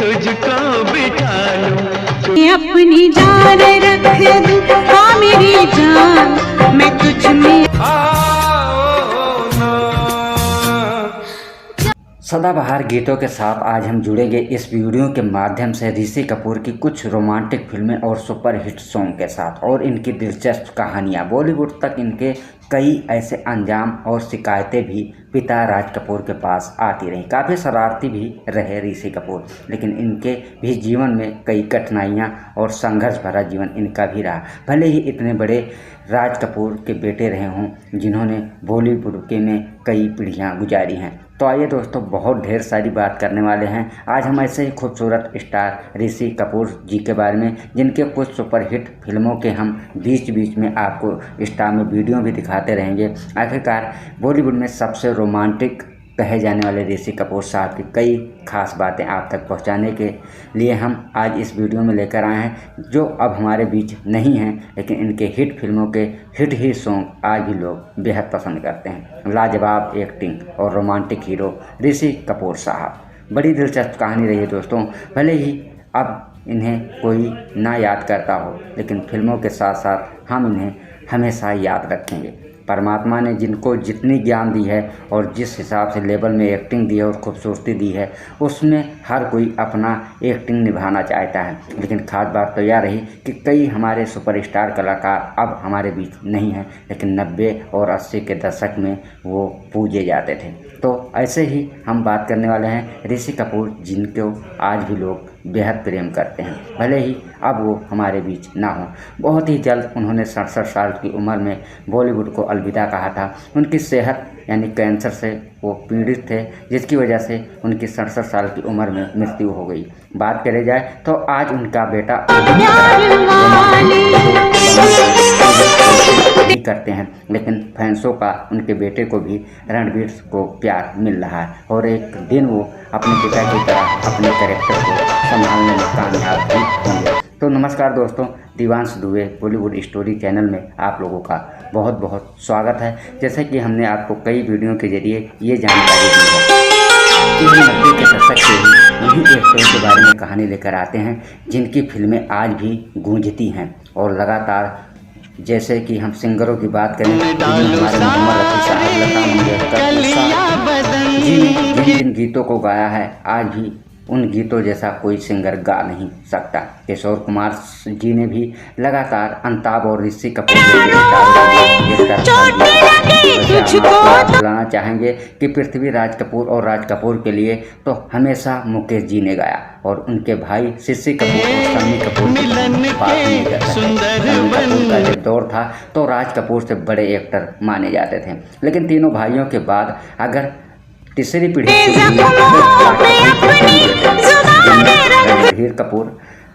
तुझको बिठा लूं, अपनी जान रख दूं, हाँ मेरी जान मैं तुझ में। सदाबहार गीतों के साथ आज हम जुड़ेंगे इस वीडियो के माध्यम से ऋषि कपूर की कुछ रोमांटिक फिल्में और सुपरहिट सॉन्ग के साथ और इनकी दिलचस्प कहानियां। बॉलीवुड तक इनके कई ऐसे अंजाम और शिकायतें भी पिता राज कपूर के पास आती रहीं। काफ़ी शरारती भी रहे ऋषि कपूर, लेकिन इनके भी जीवन में कई कठिनाइयां और संघर्ष भरा जीवन इनका भी रहा। भले ही इतने बड़े राज कपूर के बेटे रहे हों जिन्होंने बॉलीवुड के में कई पीढ़ियां गुजारी हैं। तो आइए दोस्तों, बहुत ढेर सारी बात करने वाले हैं आज हम ऐसे ही खूबसूरत स्टार ऋषि कपूर जी के बारे में, जिनके कुछ सुपरहिट फिल्मों के हम बीच बीच में आपको स्टार में वीडियो भी दिखाते रहेंगे। आखिरकार बॉलीवुड में सबसे रोमांटिक कहे जाने वाले ऋषि कपूर साहब की कई खास बातें आप तक पहुंचाने के लिए हम आज इस वीडियो में लेकर आए हैं, जो अब हमारे बीच नहीं हैं, लेकिन इनके हिट फिल्मों के हिट ही सॉन्ग आज भी लोग बेहद पसंद करते हैं। लाजवाब एक्टिंग और रोमांटिक हीरो ऋषि कपूर साहब, बड़ी दिलचस्प कहानी रही है दोस्तों। भले ही अब इन्हें कोई ना याद करता हो, लेकिन फिल्मों के साथ साथ हम इन्हें हमेशा याद रखेंगे। परमात्मा ने जिनको जितनी ज्ञान दी है और जिस हिसाब से लेवल में एक्टिंग दी है और खूबसूरती दी है, उसमें हर कोई अपना एक्टिंग निभाना चाहता है। लेकिन खास बात तो यह रही कि कई हमारे सुपरस्टार कलाकार अब हमारे बीच नहीं हैं, लेकिन 90 और 80 के दशक में वो पूजे जाते थे। तो ऐसे ही हम बात करने वाले हैं ऋषि कपूर, जिनको आज भी लोग बेहद प्रेम करते हैं, भले ही अब वो हमारे बीच ना हो। बहुत ही जल्द उन्होंने 67 साल की उम्र में बॉलीवुड को अलविदा कहा था। उनकी सेहत यानी कैंसर से वो पीड़ित थे, जिसकी वजह से उनकी 67 साल की उम्र में मृत्यु हो गई। बात करें जाए तो आज उनका बेटा करते हैं, लेकिन फैंसों का उनके बेटे को भी रणवीर को प्यार मिल रहा है और एक दिन वो अपने पिता की तरह अपने कैरेक्टर को संभालने में कामयाब भी होंगे। तो नमस्कार दोस्तों, दिवांश दुबे बॉलीवुड स्टोरी चैनल में आप लोगों का बहुत बहुत स्वागत है। जैसे कि हमने आपको कई वीडियो के जरिए ये जानकारी दी है कि हम 90 के दशक से ही उन्हीं एक्टरों के बारे में कहानी लेकर आते हैं, जिनकी फिल्में आज भी गूंजती हैं और लगातार। जैसे कि हम सिंगरों की बात करें तो हमारे मोहम्मद रफ़ी साहब, लता मंगेशकर जी जिन गीतों को गाया है, आज भी उन गीतों जैसा कोई सिंगर गा नहीं सकता। किशोर कुमार जी ने भी लगातार अमिताभ और ऋषि कपूर बुलाना चाहेंगे कि पृथ्वी राज कपूर और राज कपूर के लिए तो हमेशा मुकेश जी ने गाया, और उनके भाई ऋषि कपूर और सन्नी कपूर की बात नहीं करता। सन्नी कपूर का जब दौर था तो राज कपूर से बड़े एक्टर माने जाते थे, लेकिन तीनों भाइयों के बाद अगर तीसरी पीढ़ी रणबीर कपूर,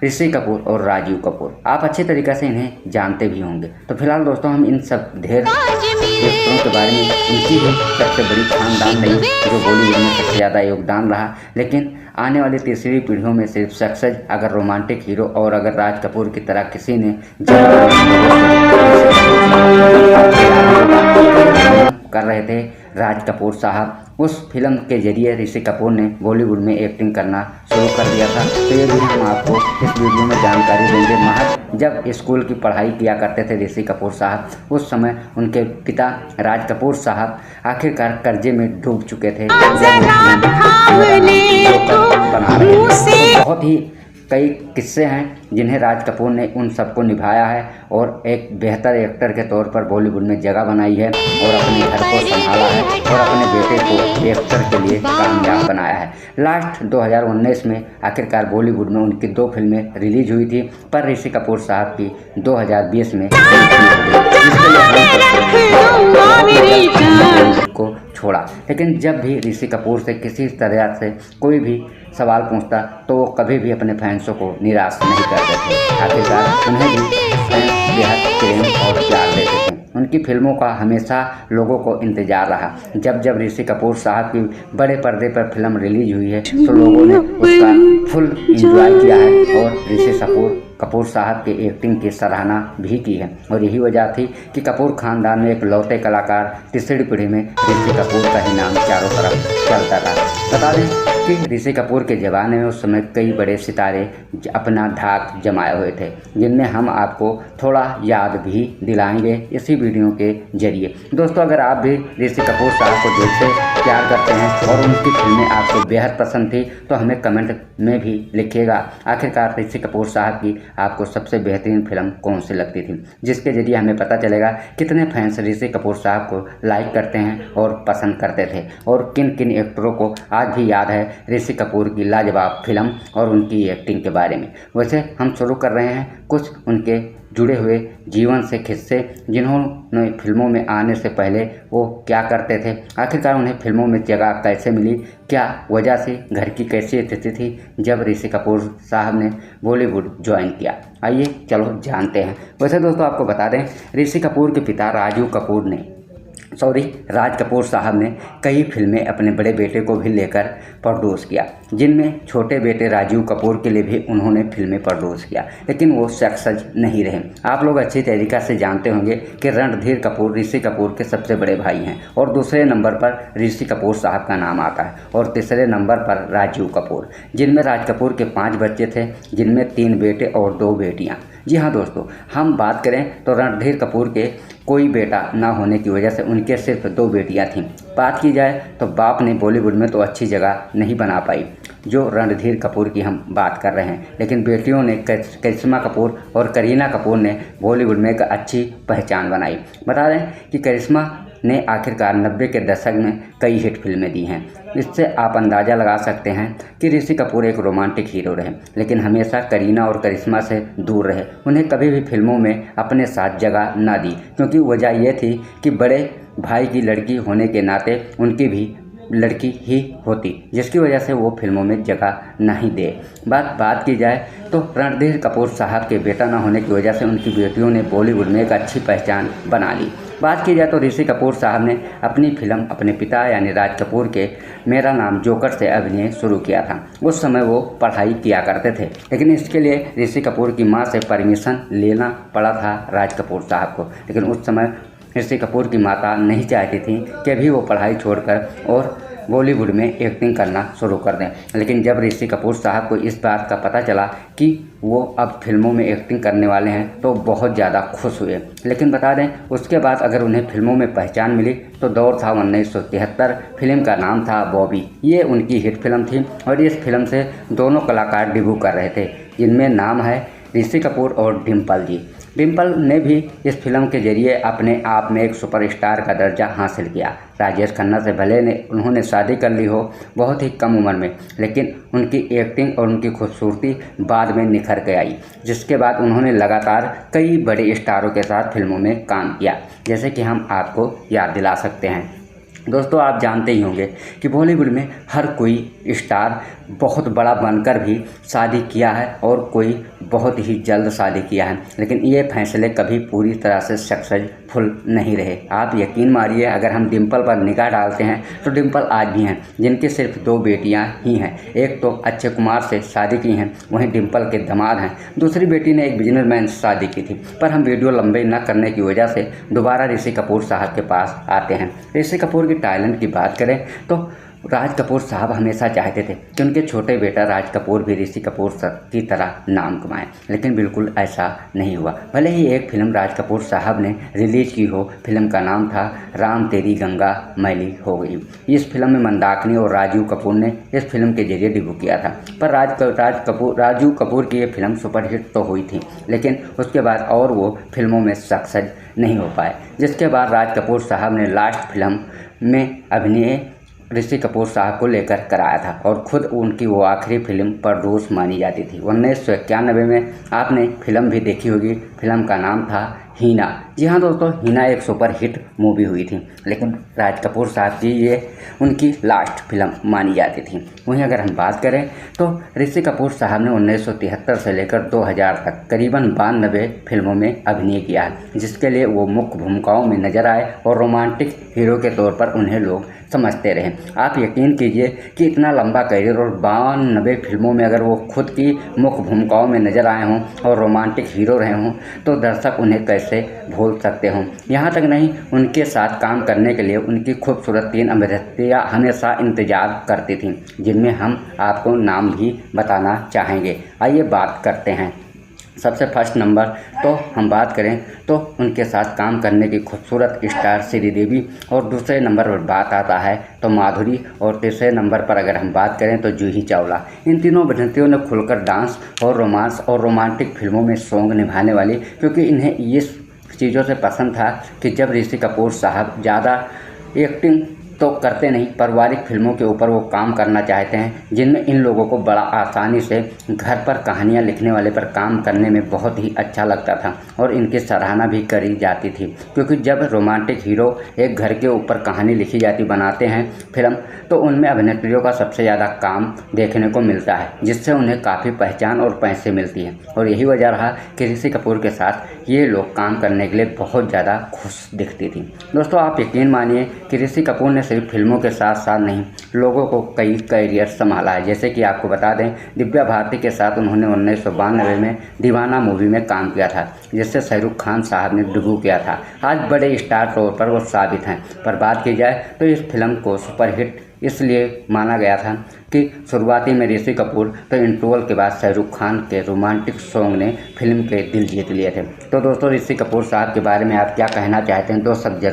ऋषि कपूर और राजीव कपूर, आप अच्छे तरीके से इन्हें जानते भी होंगे। तो फिलहाल दोस्तों, हम इन सब ढेर एक्टरों के बारे में, उनकी ही सबसे बड़ी खानदान नहीं जो बॉलीवुड में सबसे ज़्यादा योगदान रहा, लेकिन आने वाली तीसरी पीढ़ियों में सिर्फ सक्सेस अगर रोमांटिक हीरो और अगर राज कपूर की तरह किसी ने कर रहे थे राज कपूर साहब, उस फिल्म के जरिए ऋषि कपूर ने बॉलीवुड में एक्टिंग करना शुरू कर दिया था। तो ये भी हम आपको इस वीडियो में जानकारी देंगे। महज जब स्कूल की पढ़ाई किया करते थे ऋषि कपूर साहब, उस समय उनके पिता राज कपूर साहब आखिरकार कर्जे में डूब चुके थे। बहुत ही कई किस्से हैं जिन्हें राज कपूर ने उन सबको निभाया है और एक बेहतर एक्टर के तौर पर बॉलीवुड में जगह बनाई है और अपने घर को संभाला है और अपने बेटे को एक्टर के लिए कामयाब बनाया है। लास्ट 2019 में आखिरकार बॉलीवुड में उनकी 2 फिल्में रिलीज हुई थी, पर ऋषि कपूर साहब की 2020 में को छोड़ा। लेकिन जब भी ऋषि कपूर से किसी तरह से कोई भी सवाल पूछता तो वो कभी भी अपने फैंसों को निराश नहीं करते थे। आखिरकार उन्हें भी फैंस बेहद प्रेम और प्यार देते थे। उनकी फिल्मों का हमेशा लोगों को इंतजार रहा। जब जब ऋषि कपूर साहब की बड़े पर्दे पर फिल्म रिलीज हुई है तो लोगों ने उसका फुल एंजॉय किया है और ऋषि कपूर कपूर साहब की एक्टिंग की सराहना भी की है और यही वजह थी कि कपूर खानदान में एक लौते कलाकार तीसरी पीढ़ी में ऋषि कपूर का ही नाम चारों तरफ चलता रहा। बता दें कि ऋषि कपूर के ज़माने में उस समय कई बड़े सितारे अपना धाक जमाए हुए थे, जिनमें हम आपको थोड़ा याद भी दिलाएंगे इसी वीडियो के जरिए। दोस्तों, अगर आप भी ऋषि कपूर साहब को दिल से प्यार करते हैं और उनकी फिल्में आपको बेहद पसंद थी तो हमें कमेंट में भी लिखिएगा आखिरकार ऋषि कपूर साहब की आपको सबसे बेहतरीन फिल्म कौन सी लगती थी, जिसके जरिए हमें पता चलेगा कितने फैंस ऋषि कपूर साहब को लाइक करते हैं और पसंद करते थे और किन किन एक्टरों को आज भी याद है ऋषि कपूर की लाजवाब फिल्म और उनकी एक्टिंग के बारे में। वैसे हम शुरू कर रहे हैं कुछ उनके जुड़े हुए जीवन से किस्से, जिन्होंने फिल्मों में आने से पहले वो क्या करते थे, आखिरकार उन्हें फिल्मों में जगह कैसे मिली, क्या वजह से घर की कैसी स्थिति थी जब ऋषि कपूर साहब ने बॉलीवुड ज्वाइन किया। आइए चलो जानते हैं। वैसे दोस्तों, आपको बता दें ऋषि कपूर के पिता राज कपूर साहब ने कई फिल्में अपने बड़े बेटे को भी लेकर प्रोड्यूस किया, जिनमें छोटे बेटे राजीव कपूर के लिए भी उन्होंने फिल्में प्रोड्यूस किया, लेकिन वो सक्सेस नहीं रहे। आप लोग अच्छी तरीक़ा से जानते होंगे कि रणधीर कपूर ऋषि कपूर के सबसे बड़े भाई हैं और दूसरे नंबर पर ऋषि कपूर साहब का नाम आता है और तीसरे नंबर पर राजीव कपूर, जिनमें राज कपूर के 5 बच्चे थे, जिनमें 3 बेटे और 2 बेटियाँ। जी हाँ दोस्तों, हम बात करें तो रणधीर कपूर के कोई बेटा ना होने की वजह से उनके सिर्फ 2 बेटियां थीं। बात की जाए तो बाप ने बॉलीवुड में तो अच्छी जगह नहीं बना पाई, जो रणधीर कपूर की हम बात कर रहे हैं, लेकिन बेटियों ने करिश्मा कपूर और करीना कपूर ने बॉलीवुड में एक अच्छी पहचान बनाई। बता दें कि करिश्मा ने आखिरकार 90 के दशक में कई हिट फिल्में दी हैं। इससे आप अंदाज़ा लगा सकते हैं कि ऋषि कपूर एक रोमांटिक हीरो रहे, लेकिन हमेशा करीना और करिश्मा से दूर रहे। उन्हें कभी भी फिल्मों में अपने साथ जगह ना दी, क्योंकि वजह यह थी कि बड़े भाई की लड़की होने के नाते उनकी भी लड़की ही होती, जिसकी वजह से वो फिल्मों में जगह नहीं दे। बात की जाए तो रणधीर कपूर साहब के बेटा न होने की वजह से उनकी बेटियों ने बॉलीवुड में एक अच्छी पहचान बना ली। बात की जाए तो ऋषि कपूर साहब ने अपनी फिल्म अपने पिता यानी राज कपूर के मेरा नाम जोकर से अभिनय शुरू किया था। उस समय वो पढ़ाई किया करते थे, लेकिन इसके लिए ऋषि कपूर की मां से परमिशन लेना पड़ा था राज कपूर साहब को। लेकिन उस समय ऋषि कपूर की माता नहीं चाहती थी कि अभी वो पढ़ाई छोड़कर और बॉलीवुड में एक्टिंग करना शुरू कर दें। लेकिन जब ऋषि कपूर साहब को इस बात का पता चला कि वो अब फिल्मों में एक्टिंग करने वाले हैं तो बहुत ज़्यादा खुश हुए। लेकिन बता दें उसके बाद अगर उन्हें फिल्मों में पहचान मिली तो दौर था 1973, फिल्म का नाम था बॉबी। ये उनकी हिट फिल्म थी और इस फिल्म से दोनों कलाकार डेब्यू कर रहे थे, जिनमें नाम है ऋषि कपूर और डिम्पल जी। डिम्पल ने भी इस फिल्म के जरिए अपने आप में एक सुपरस्टार का दर्जा हासिल किया। राजेश खन्ना से भले ने उन्होंने शादी कर ली हो बहुत ही कम उम्र में, लेकिन उनकी एक्टिंग और उनकी खूबसूरती बाद में निखर के आई, जिसके बाद उन्होंने लगातार कई बड़े स्टारों के साथ फिल्मों में काम किया, जैसे कि हम आपको याद दिला सकते हैं। दोस्तों, आप जानते ही होंगे कि बॉलीवुड में हर कोई स्टार बहुत बड़ा बनकर भी शादी किया है और कोई बहुत ही जल्द शादी किया है, लेकिन ये फैसले कभी पूरी तरह से सक्सेसफुल नहीं रहे। आप यकीन मानिए, अगर हम डिम्पल पर निगाह डालते हैं तो डिम्पल आज भी हैं, जिनकी सिर्फ 2 बेटियां ही हैं। एक तो अक्षय कुमार से शादी की हैं, वहीं डिम्पल के दामाद हैं। दूसरी बेटी ने एक बिजनेसमैन से शादी की थी। पर हम वीडियो लंबे न करने की वजह से दोबारा ऋषि कपूर साहब के पास आते हैं। ऋषि कपूर की टैलेंट की बात करें तो राज कपूर साहब हमेशा चाहते थे कि उनके छोटे बेटा राज कपूर भी ऋषि कपूर की तरह नाम कमाएं, लेकिन बिल्कुल ऐसा नहीं हुआ। भले ही एक फिल्म राज कपूर साहब ने रिलीज की हो, फिल्म का नाम था राम तेरी गंगा मैली हो गई। इस फिल्म में मंदाकिनी और राजीव कपूर ने इस फिल्म के जरिए डेब्यू किया था। पर राजू कपूर की ये फिल्म सुपरहिट तो हुई थी, लेकिन उसके बाद और वो फिल्मों में सक्सेस नहीं हो पाए, जिसके बाद राज कपूर साहब ने लास्ट फिल्म में अभिनय ऋषि कपूर साहब को लेकर कराया था और खुद उनकी वो आखिरी फिल्म प्रोड्यूस मानी जाती थी। 1991 में आपने फिल्म भी देखी होगी, फिल्म का नाम था हीना। जी हाँ दोस्तों, हीना एक सुपर हिट मूवी हुई थी, लेकिन राज कपूर साहब की ये उनकी लास्ट फिल्म मानी जाती थी। वहीं अगर हम बात करें तो ऋषि कपूर साहब ने 1973 से लेकर 2000 तक करीबन 92 फिल्मों में अभिनय किया है, जिसके लिए वो मुख्य भूमिकाओं में नजर आए और रोमांटिक हीरो के तौर पर उन्हें लोग समझते रहे। आप यकीन कीजिए कि इतना लंबा करियर और 92 फिल्मों में अगर वो खुद की मुख्य भूमिकाओं में नज़र आए हों और रोमांटिक हीरो रहे हों तो दर्शक उन्हें कैसे भूल सकते हों। यहाँ तक नहीं, उनके साथ काम करने के लिए उनकी खूबसूरत 3 अभिनेत्रियाँ हमेशा इंतजार करती थीं, जिनमें हम आपको नाम भी बताना चाहेंगे। आइए बात करते हैं। सबसे फर्स्ट नंबर तो हम बात करें तो उनके साथ काम करने की खूबसूरत स्टार श्रीदेवी, और दूसरे नंबर पर बात आता है तो माधुरी, और तीसरे नंबर पर अगर हम बात करें तो जूही चावला। इन तीनों अभिनेत्रियों ने खुलकर डांस और रोमांस और रोमांटिक फिल्मों में सॉन्ग निभाने वाली, क्योंकि इन्हें ये चीज़ों से पसंद था कि जब ऋषि कपूर साहब ज़्यादा एक्टिंग तो करते नहीं, पारिवारिक फिल्मों के ऊपर वो काम करना चाहते हैं, जिनमें इन लोगों को बड़ा आसानी से घर पर कहानियाँ लिखने वाले पर काम करने में बहुत ही अच्छा लगता था और इनकी सराहना भी करी जाती थी। क्योंकि जब रोमांटिक हीरो एक घर के ऊपर कहानी लिखी जाती बनाते हैं फिल्म, तो उनमें अभिनेत्रियों का सबसे ज़्यादा काम देखने को मिलता है, जिससे उन्हें काफ़ी पहचान और पैसे मिलती हैं। और यही वजह रहा कि ऋषि कपूर के साथ ये लोग काम करने के लिए बहुत ज़्यादा खुश दिखती थी। दोस्तों, आप यकीन मानिए कि ऋषि कपूर ने सिर्फ फिल्मों के साथ साथ नहीं, लोगों को कई कैरियर संभाला है। जैसे कि आपको बता दें, दिव्या भारती के साथ उन्होंने 1992 में दीवाना मूवी में काम किया था, जिससे शाहरुख खान साहब ने डेब्यू किया था। आज बड़े स्टार तौर पर वो साबित हैं। पर बात की जाए तो इस फिल्म को सुपरहिट इसलिए माना गया था कि शुरुआती में ऋषि कपूर तो इंटरवल के बाद शाहरुख खान के रोमांटिक सॉन्ग ने फिल्म के दिल जीत लिए थे। तो दोस्तों, ऋषि कपूर साहब के बारे में आप क्या कहना चाहते हैं? दो शब्द जरूर